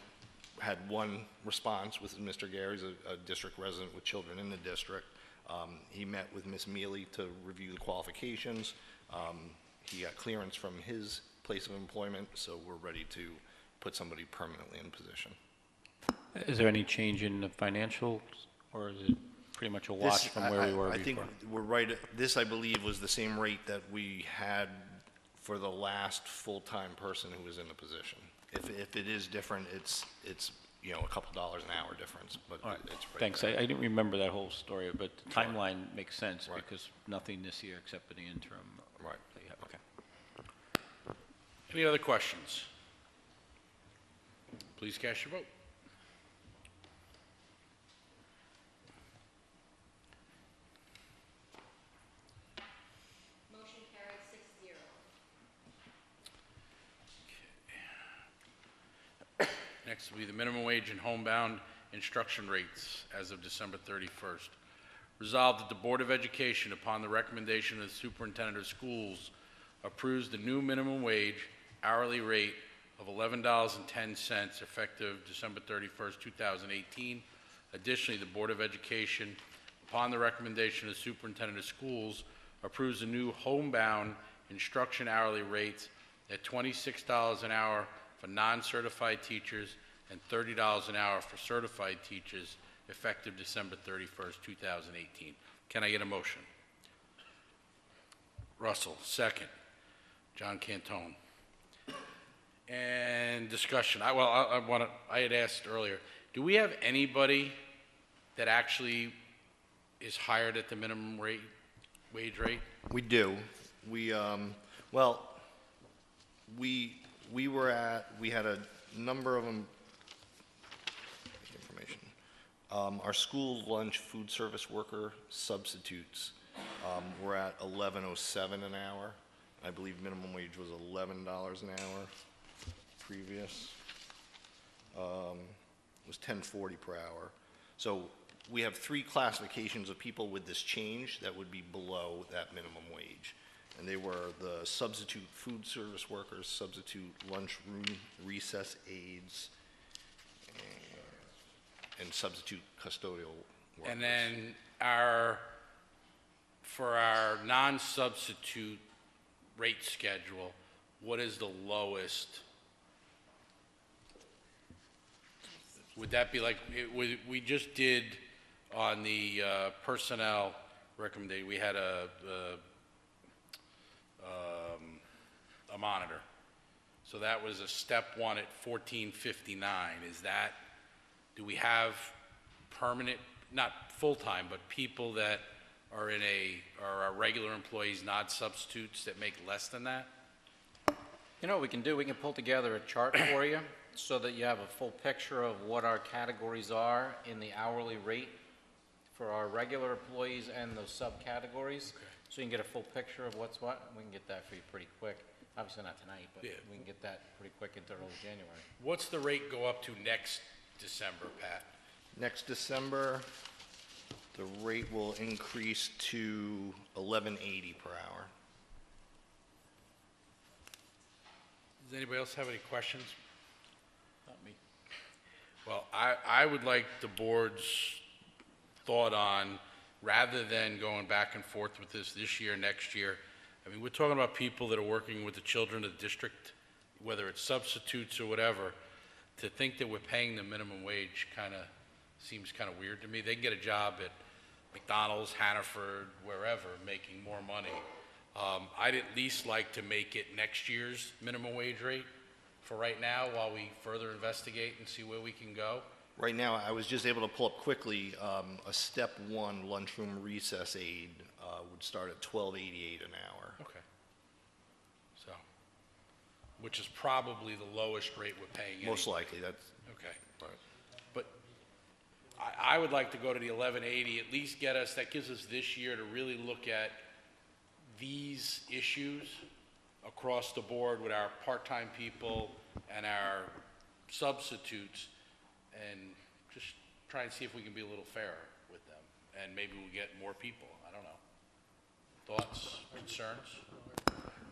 had one response with Mr. Gary's, a district resident with children in the district. He met with Ms. Mealy to review the qualifications. He got clearance from his place of employment, so we're ready to put somebody permanently in position. Is there any change in the financials, or is it pretty much a wash from where we were I before? think we're right. This, I believe, was the same rate that we had for the last full-time person who was in the position. If it is different, it's you know, a couple dollars an hour difference, but All right, it's right thanks. there. I didn't remember that whole story, but the Sure. timeline makes sense Right. because nothing this year except for the interim. Right. that you have. Okay. Any other questions? Please cast your vote. Motion carried 6-0. Next will be the minimum wage and homebound instruction rates as of December 31st. Resolved that the Board of Education, upon the recommendation of the Superintendent of Schools, approves the new minimum wage hourly rate of $11.10 effective December 31st, 2018. Additionally, the Board of Education, upon the recommendation of the Superintendent of Schools, approves the new homebound instruction hourly rates at $26 an hour for non-certified teachers and $30 an hour for certified teachers effective December 31st, 2018. Can I get a motion? Russell, second. John Cantone. And discussion. I had asked earlier, do we have anybody that actually is hired at the minimum wage rate? We do. We had a number of them. Information. Our school lunch food service worker substitutes were at $11.07 an hour. I believe minimum wage was $11 an hour. Previous was $10.40 per hour. So we have 3 classifications of people with this change that would be below that minimum wage. And they were the substitute food service workers, substitute lunchroom recess aides, and substitute custodial workers. And then for our non-substitute rate schedule, what is the lowest? Would that be like, we just did on the personnel recommendation, we had a monitor. So that was a step 1 at $14.59. Is that, do we have permanent, not full-time, but people that are are our regular employees, not substitutes, that make less than that? You know what we can do? We can pull together a chart for you so that you have a full picture of what our categories are in the hourly rate for our regular employees and those subcategories. So you can get a full picture of what's what. We can get that for you pretty quick. Obviously not tonight, but Yeah. we can get that pretty quick into early January. What's the rate go up to next December, Pat? Next December, the rate will increase to $11.80 per hour. Does anybody else have any questions? Not me. Well, I would like the board's thought on, rather than going back and forth with this year, next year, I mean, we're talking about people that are working with the children of the district, whether it's substitutes or whatever. To think that we're paying the minimum wage seems kind of weird to me. They can get a job at McDonald's, Hannaford, wherever, making more money. I'd at least like to make it next year's minimum wage rate for right now while we further investigate and see where we can go. Right now, I was just able to pull up quickly, a step one lunchroom recess aide would start at $12.88 an hour. Okay. So, which is probably the lowest rate we're paying. Most anyway. likely, that's. Okay. Right. But I would like to go to the 1180, at least get us, that gives us this year to really look at these issues across the board with our part-time people and our substitutes, and just try and see if we can be a little fairer with them, and maybe we'll get more people. I don't know. Thoughts, concerns?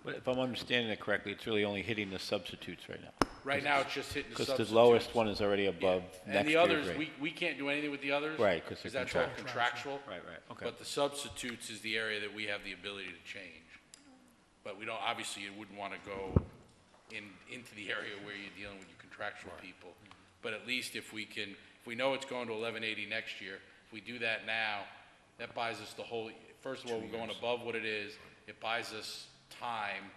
But if I'm understanding it correctly, it's really only hitting the substitutes right now. Right now, it's just hitting the substitutes. Because the lowest one is already above next And the year's others, rate. we can't do anything with the others? Right, 'cause they're that's all contractual. Right, okay. But the substitutes is the area that we have the ability to change. But we don't, obviously, you wouldn't want to go into the area where you're dealing with your contractual people. But at least if we can, if we know it's going to 1180 next year, if we do that now, that buys us the whole, first of all, we're going above what it is. It buys us time.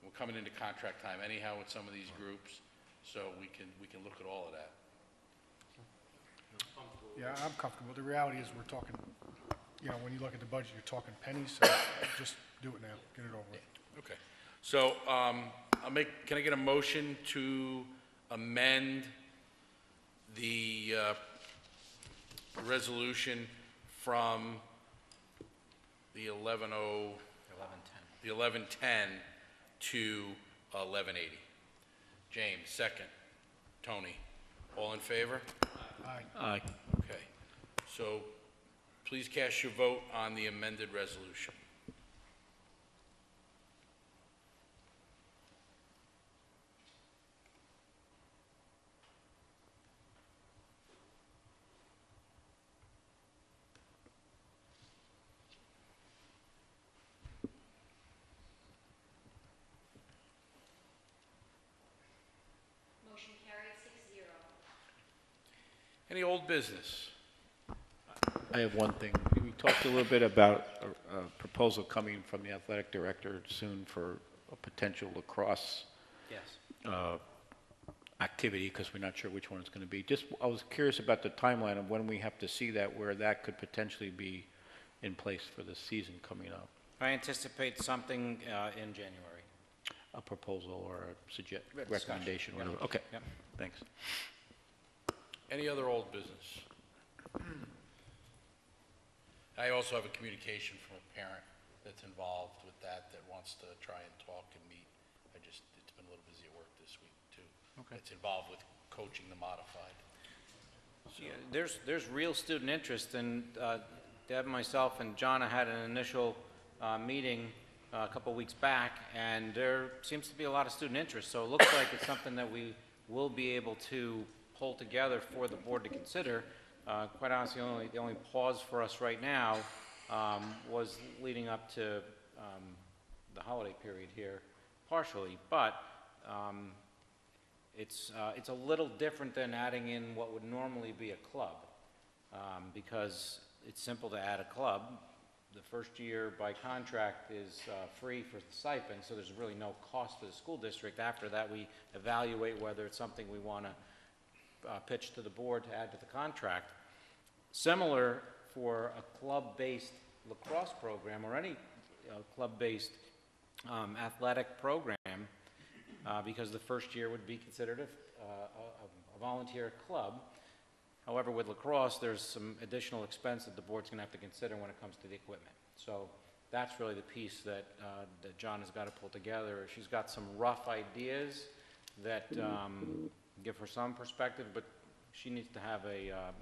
We're coming into contract time anyhow with some of these groups, so we can look at all of that. Yeah, I'm comfortable. The reality is we're talking, you know, when you look at the budget, you're talking pennies, so just do it now, get it over with. Okay. So, can I get a motion to amend the resolution from the 1110 to 1180? James, second. Tony, all in favor? Aye. Okay. So, please cast your vote on the amended resolution. Motion carried 6-0. Any old business? I have one thing. We talked a little bit about a proposal coming from the athletic director soon for a potential lacrosse Yes. activity, because we're not sure which one it's going to be. Just, I was curious about the timeline of when we have to see that, where that could potentially be in place for the season coming up. I anticipate something in January. A proposal or a Discussion. recommendation, Yeah. whatever. Okay, Yep. thanks. Any other old business? I also have a communication from a parent that's involved with that wants to try and talk and meet. It's been a little busy at work this week, too. Okay. It's involved with coaching the modified. Yeah, there's real student interest, and Deb, myself, and Jonna had an initial meeting a couple weeks back, and there seems to be a lot of student interest. So it looks like it's something that we will be able to pull together for the board to consider. Quite honestly, the only pause for us right now was leading up to the holiday period here, partially, but it's a little different than adding in what would normally be a club, because it's simple to add a club. The first year by contract is free for the stipend, so there's really no cost to the school district. After that, we evaluate whether it's something we want to pitch to the board to add to the contract. Similar for a club-based lacrosse program or any club-based athletic program, because the first year would be considered a volunteer club. However, with lacrosse, there's some additional expense that the board's going to have to consider when it comes to the equipment. So that's really the piece that John has got to pull together. She's got some rough ideas that give her some perspective, but she needs to have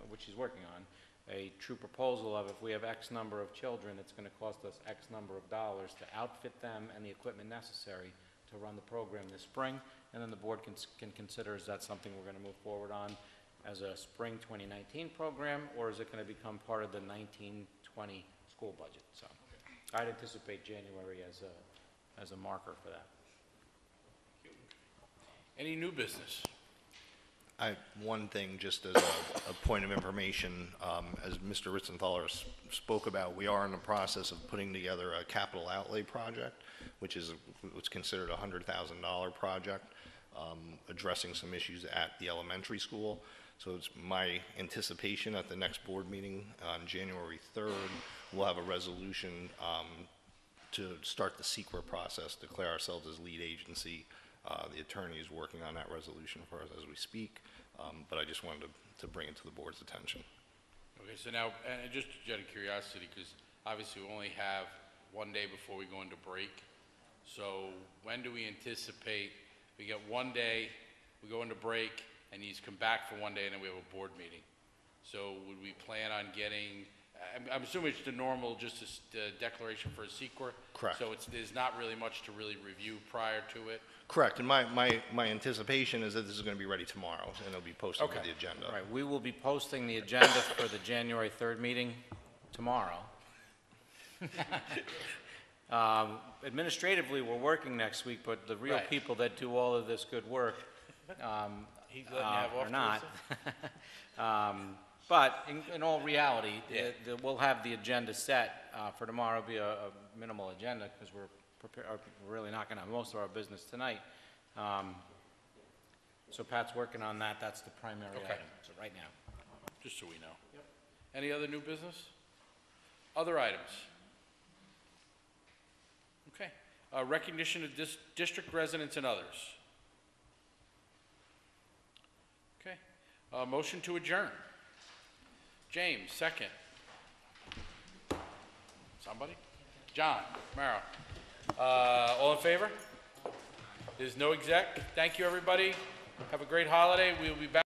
which she's working on, a true proposal of if we have X number of children, it's going to cost us X number of dollars to outfit them and the equipment necessary to run the program this spring, and then the board can consider, is that something we're going to move forward on as a spring 2019 program, or is it going to become part of the 19-20 school budget? So I'd anticipate January as a marker for that. Any new business? One thing, just as a point of information, as Mr. Ritzenthaler spoke about, we are in the process of putting together a capital outlay project, which is what's considered a $100,000 project, addressing some issues at the elementary school. So it's my anticipation at the next board meeting on January 3rd, we'll have a resolution to start the secret process, declare ourselves as lead agency. The attorney is working on that resolution for us as we speak, but I just wanted to bring it to the board's attention. Okay, so now, and just out of curiosity, because obviously we only have one day before we go into break. So when do we anticipate, we get one day, we go into break, and he's come back for one day, and then we have a board meeting. So would we plan on getting, I'm assuming it's the normal, just a declaration for a secret? Correct. So there's not really much to really review prior to it? Correct, and my anticipation is that this is going to be ready tomorrow, and it'll be posted with the agenda. All right, we will be posting the agenda for the January 3rd meeting tomorrow. Administratively, we're working next week, but the real Right. people that do all of this good work He's letting you have off are to not. yourself? But in all reality, we'll have the agenda set for tomorrow. It'll be a minimal agenda because we're really not going to have most of our business tonight. So Pat's working on that. That's the primary Okay. item, so right now. Just so we know. Any other new business? Other items? Okay. Recognition of district residents and others. Okay. Motion to adjourn. James, second. Somebody? John, Mara. All in favor? There's no exec. Thank you, everybody. Have a great holiday. We will be back.